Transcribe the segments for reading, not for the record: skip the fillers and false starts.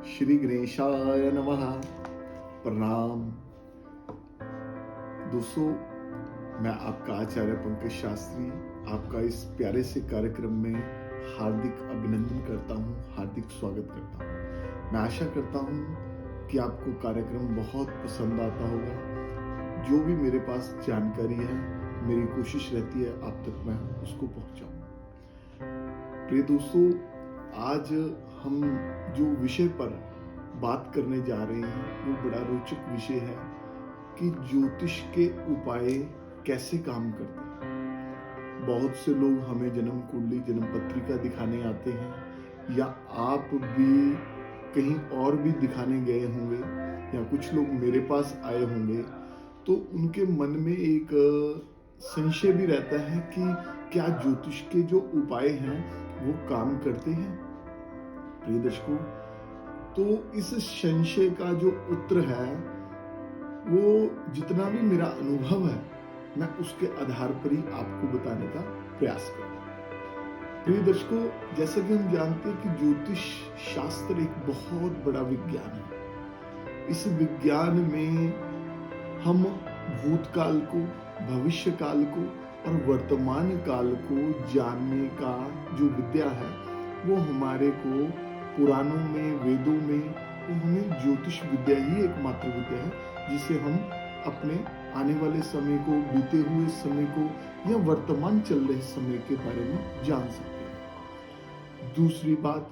श्री गणेशाय नमः। प्रणाम दोस्तों, मैं आपका आचार्य पंकज शास्त्री आपका इस प्यारे से कार्यक्रम में हार्दिक अभिनंदन करता हूं, हार्दिक स्वागत करता हूं। मैं आशा करता हूं कि आपको कार्यक्रम बहुत पसंद आता होगा। जो भी मेरे पास जानकारी है, मेरी कोशिश रहती है आप तक मैं उसको पहुंचाऊं। प्रिय दोस्तों, आज हम जो विषय पर बात करने जा रहे हैं वो बड़ा रोचक विषय है कि ज्योतिष के उपाय कैसे काम करते हैं। बहुत से लोग हमें जन्म कुंडली, जन्म पत्रिका दिखाने आते हैं, या आप भी कहीं और भी दिखाने गए होंगे, या कुछ लोग मेरे पास आए होंगे, तो उनके मन में एक संशय भी रहता है कि क्या ज्योतिष के जो उपाय हैं वो काम करते हैं। प्रिय दर्शकों, तो इस संशय का जो उत्तर है वो जितना भी मेरा अनुभव है मैं उसके आधार पर ही आपको बताने का प्रयास करूंगा। प्रिय दर्शकों, जैसा कि हम जानते हैं कि ज्योतिष शास्त्र एक बहुत बड़ा विज्ञान है। इस विज्ञान में हम भूतकाल को, भविष्य काल को और वर्तमान काल को जानने का जो विद्या है वो हमारे को पुराणों में, वेदों में, वो हमें ज्योतिष विद्या ही एकमात्र विद्या है जिसे हम अपने आने वाले समय को, बीते हुए समय को या वर्तमान चल रहे समय के बारे में जान सकते हैं। दूसरी बात,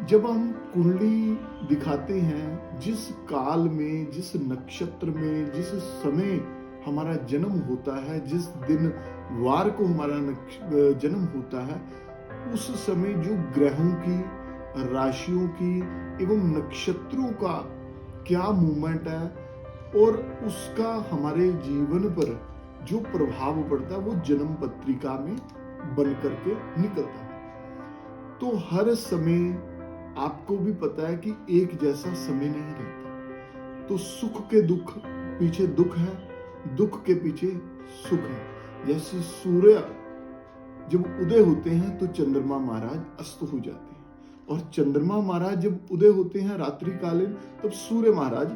जब हम कुंडली दिखाते हैं, जिस काल में, जिस नक्षत्र में, जिस समय हमारा जन्म होता है, जिस दिन वार को हमारा जन्म होता है, उस समय जो ग्रहों की, राशियों की एवं नक्षत्रों का क्या मूवमेंट है और उसका हमारे जीवन पर जो प्रभाव पड़ता है वो जन्म पत्रिका में बन करके निकलता है। तो हर समय आपको भी पता है कि एक जैसा समय नहीं रहता। तो सुख के दुख पीछे दुख है, दुख के पीछे सुख है। जैसे सूर्य जब उदय होते हैं तो चंद्रमा महाराज अस्त हो जाते हैं, और चंद्रमा महाराज जब उदय होते हैं रात्रिकालीन तब सूर्य महाराज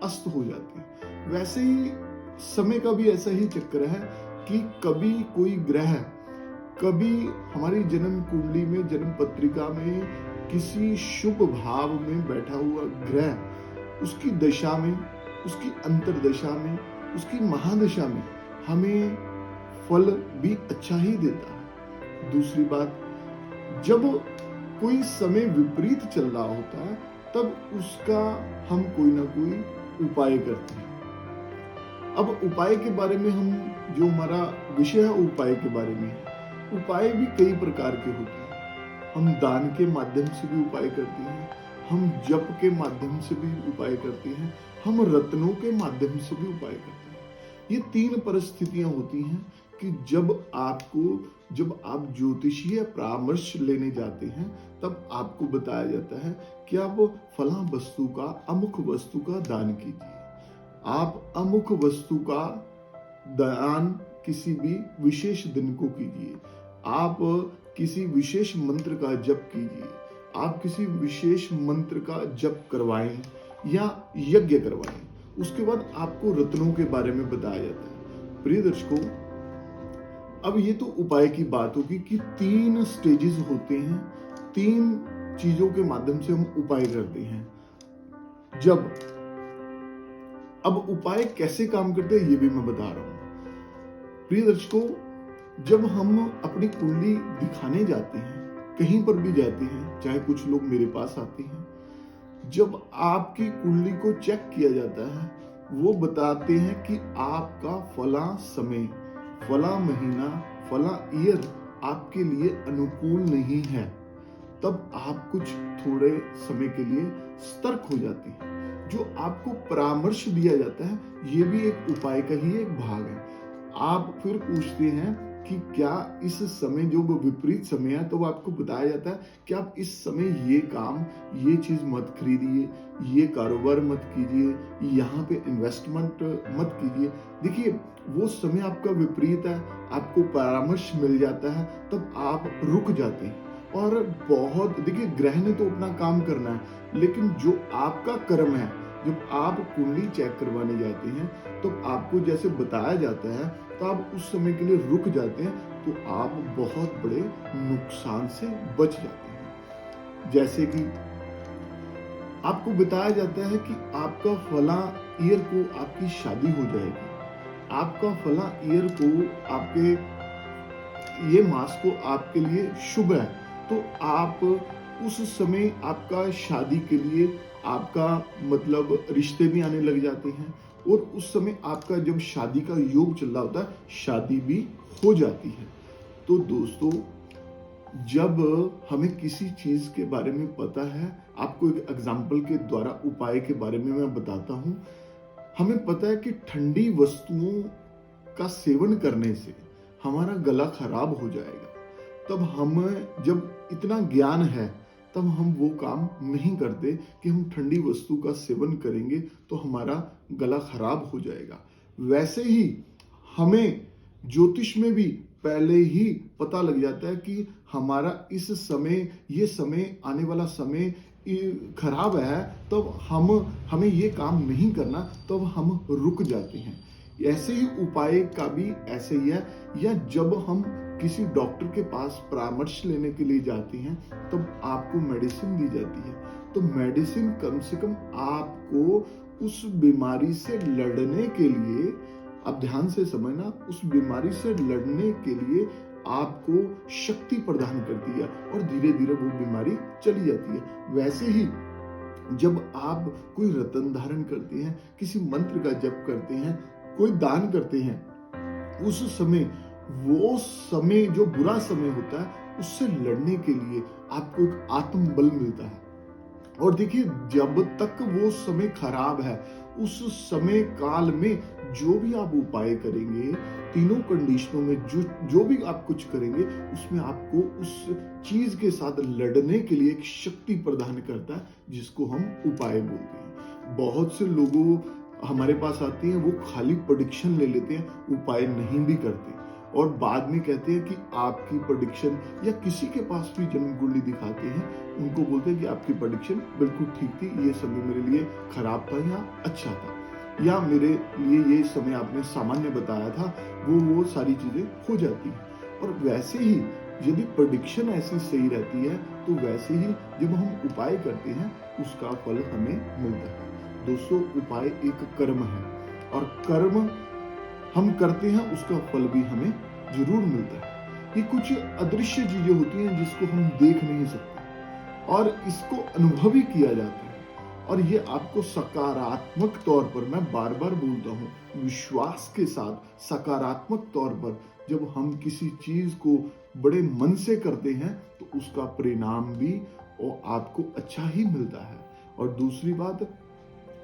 अस्त हो जाते हैं। वैसे ही समय का भी ऐसा ही चक्र है कि कभी कोई ग्रह, कभी हमारी जन्म कुंडली में, जन्म पत्रिका में किसी शुभ भाव में बैठा हुआ ग्रह उसकी दशा में, उसकी अंतरदशा में, उसकी महादशा में हमें फल भी अच्छा ही देता है। दूसरी बात, जब कोई समय विपरीत चल रहा होता है तब उसका हम कोई ना कोई उपाय करते हैं। अब उपाय के बारे में, हम जो हमारा विषय है उपाय के बारे में है। उपाय भी कई प्रकार के होते हैं। हम दान के माध्यम से भी उपाय करते हैं, हम जप के माध्यम से भी उपाय करते हैं, हम रत्नों के माध्यम से भी उपाय करते हैं। ये तीन परिस्थितियां होती हैं कि जब आप ज्योतिषीय परामर्श लेने जाते हैं तब आपको बताया जाता है कि आप फलां वस्तु का, अमुक वस्तु का दान कीजिए। आप अमुक वस्तु का दान किसी भी विशेष दिन को कीजिए। आप किसी विशेष मंत्र का जप कीजिए। आप किसी विशेष मंत्र का जप करवाएं या यज्ञ करवाएं। उसके बाद आपको रत्नों के बारे में बताया जाता है। प्रिय दर्शकों, अब ये तो उपाय की बात होगी कि तीन स्टेजेस होते हैं, तीन चीजों के माध्यम से हम उपाय करते हैं। अब उपाय कैसे काम करते हैं ये भी मैं बता रहा हूं। प्रिय दर्शकों, जब हम अपनी कुंडली दिखाने जाते हैं, कहीं पर भी जाते हैं, चाहे कुछ लोग मेरे पास आते हैं, जब आपकी कुंडली को चेक किया जाता है, वो बताते हैं कि आपका फला समय, फला महीना, फला ईयर आपके लिए अनुकूल नहीं है, तब आप कुछ थोड़े समय के लिए सतर्क हो जाते हैं। जो आपको परामर्श दिया जाता है ये भी एक उपाय का ही एक भाग है। आप फिर पूछते हैं कि क्या इस समय जो विपरीत समय है, तो वो आपको बताया जाता है कि आप इस समय ये काम, ये चीज मत खरीदिए, ये कारोबार मत कीजिए, यहाँ पे इन्वेस्टमेंट मत कीजिए। देखिए, वो समय आपका विपरीत है, आपको परामर्श मिल जाता है, तब आप रुक जाते हैं। और बहुत देखिए, ग्रह ने तो अपना काम करना है, लेकिन जो आपका कर्म है, जब आप कुंडली चेक करवाने जाते हैं तो आपको जैसे बताया जाता है तो आप उस समय के लिए रुक जाते हैं, तो आप बहुत बड़े नुकसान से बच जाते हैं। जैसे कि आपको बताया जाता है कि आपका फला ईयर को आपकी शादी हो जाएगी, आपका फला ईयर को आपके ये मास को आपके लिए शुभ है, तो आप उस समय आपका शादी के लिए आपका मतलब रिश्ते भी आने लग जाते हैं, और उस समय आपका जब शादी का योग चल रहा होता है, शादी भी हो जाती है। तो दोस्तों, जब हमें किसी चीज के बारे में पता है, आपको एक एग्जाम्पल के द्वारा उपाय के बारे में मैं बताता हूं। हमें पता है कि ठंडी वस्तुओं का सेवन करने से हमारा गला खराब हो जाएगा, तब हम जब इतना ज्ञान है तब हम वो काम नहीं करते कि हम ठंडी वस्तु का सेवन करेंगे तो हमारा गला खराब हो जाएगा। वैसे ही हमें ज्योतिष में भी पहले ही पता लग जाता है कि हमारा इस समय, ये समय, आने वाला समय खराब है, तब हमें ये काम नहीं करना, तब हम रुक जाते हैं। ऐसे ही उपाय का भी ऐसे ही है, या जब हम किसी डॉक्टर के पास परामर्श लेने के लिए जाते हैं तब आपको मेडिसिन दी जाती है, तो मेडिसिन कम से कम आपको उस बीमारी से लड़ने के लिए, आप ध्यान से समझना, उस बीमारी से लड़ने के लिए आपको शक्ति प्रदान करती है और धीरे धीरे वो बीमारी चली जाती है। वैसे ही जब आप कोई रत्न धारण करते हैं, किसी मंत्र का जप करते हैं, कोई दान करते हैं, उस समय, वो समय जो बुरा समय होता है, उससे लड़ने के लिए आपको एक आत्मबल मिलता है। और देखिए, जब तक वो समय खराब है, उस समय काल में जो भी आप उपाय करेंगे, तीनों कंडीशनों में जो भी आप कुछ करेंगे, उसमें आपको उस चीज के साथ लड़ने के लिए एक शक्ति प्रदान करता है, जिसको हम उपाय बोलते हैं। बहुत से लोगों हमारे पास आते हैं, वो खाली प्रेडिक्शन ले लेते हैं, उपाय नहीं भी करते, और बाद में कहते हैं कि आपकी प्रेडिक्शन, या किसी के पास भी जन्म कुंडली दिखाते हैं, उनको बोलते हैं कि आपकी प्रेडिक्शन बिल्कुल ठीक थी, ये समय मेरे लिए खराब था या अच्छा था, या मेरे लिए ये समय आपने सामान्य बताया था, वो सारी चीजें हो जाती हैं। और वैसे ही यदि प्रेडिक्शन ऐसी सही रहती है, तो वैसे ही जब हम उपाय करते हैं, उसका फल हमें मिलता है। दोस्तों, उपाय एक कर्म है, और कर्म हम करते हैं, उसका फल भी हमें जरूर मिलता है। ये कुछ अदृश्य चीजें होती हैं जिसको हम देख नहीं सकते, और इसको अनुभव ही किया जाता है, और ये आपको सकारात्मक तौर पर, मैं बार बार बोलता हूँ, विश्वास के साथ सकारात्मक तौर पर जब हम किसी चीज को बड़े मन से करते हैं, तो उसका परिणाम भी और आपको अच्छा ही मिलता है। और दूसरी बात,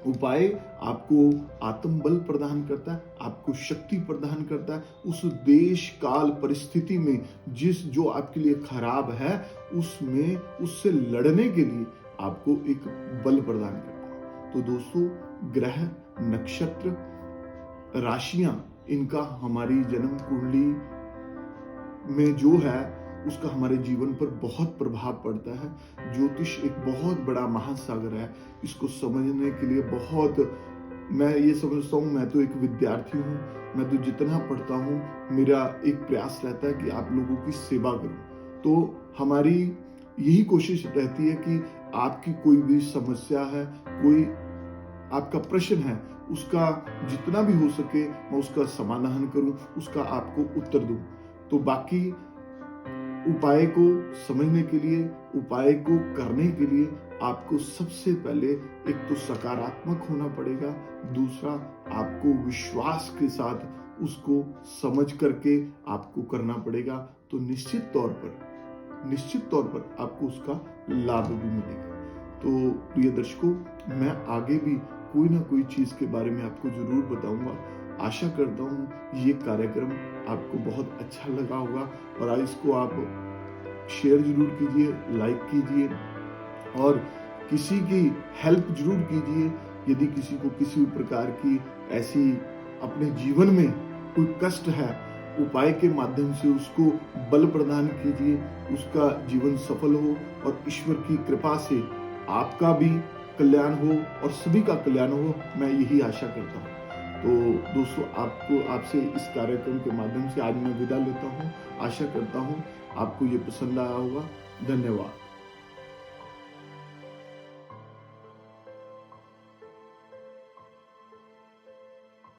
उपाय आपको आत्मबल प्रदान करता है, आपको शक्ति प्रदान करता है, उस देश काल परिस्थिति में जो आपके लिए खराब है, उसमें उससे लड़ने के लिए आपको एक बल प्रदान करता है। तो दोस्तों, ग्रह, नक्षत्र, राशियां, इनका हमारी जन्म कुंडली में जो है, उसका हमारे जीवन पर बहुत प्रभाव पड़ता है। ज्योतिष एक बहुत बड़ा महासागर है, इसको समझने के लिए बहुत, मैं ये समझता हूँ, मैं तो एक विद्यार्थी हूँ, मैं तो जितना पढ़ता हूँ, मेरा एक प्रयास रहता है कि आप लोगों की सेवा करूँ। तो हमारी यही कोशिश रहती है कि आपकी कोई भी समस्या है, कोई आपका प्रश्न है, उसका जितना भी हो सके मैं उसका समाधान करूं, उसका आपको उत्तर दूं। तो बाकी उपाय को समझने के लिए, उपाय को करने के लिए आपको सबसे पहले एक तो सकारात्मक होना पड़ेगा, दूसरा आपको विश्वास के साथ उसको समझ करके आपको करना पड़ेगा। तो निश्चित तौर पर आपको उसका लाभ भी मिलेगा। तो प्रिय दर्शकों, मैं आगे भी कोई ना कोई चीज के बारे में आपको जरूर बताऊंगा। आशा करता हूँ ये कार्यक्रम आपको बहुत अच्छा लगा होगा, और आज इसको आप शेयर जरूर कीजिए, लाइक कीजिए, और किसी की हेल्प जरूर कीजिए। यदि किसी को किसी प्रकार की ऐसी अपने जीवन में कोई कष्ट है, उपाय के माध्यम से उसको बल प्रदान कीजिए, उसका जीवन सफल हो और ईश्वर की कृपा से आपका भी कल्याण हो और सभी का कल्याण हो, मैं यही आशा करता हूँ। तो दोस्तों, आपसे इस कार्यक्रम के माध्यम से आज मैं विदा लेता हूँ। आशा करता हूँ आपको ये पसंद आया होगा। धन्यवाद।